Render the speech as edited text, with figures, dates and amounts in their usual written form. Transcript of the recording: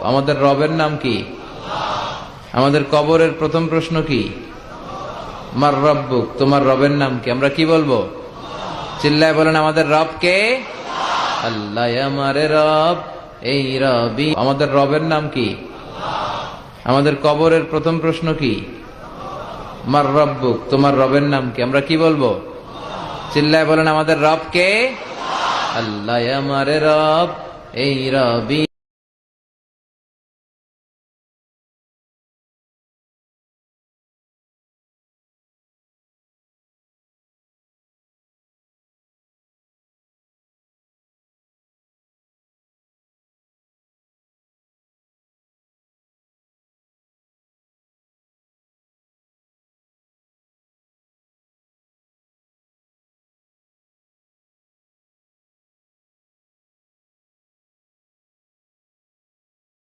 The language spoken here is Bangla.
আমাদের রবের নাম কি? আমাদের কবরের প্রথম প্রশ্ন কি? মার রব্বুক, তোমার রবের নাম কি? আমরা কি বলবো? চিল্লায় বলেন, আমাদের রব কে? আল্লাহ আমারে রব, এই রবি। আমাদের রবের নাম কি? আমাদের কবরের প্রথম প্রশ্ন কি? মার রব্বুক, তোমার রবের নাম কি? আমরা কি বলবো? চিল্লায় বলেন, আমাদের রব কে? আল্লাহ আমারে রব, এই রবি।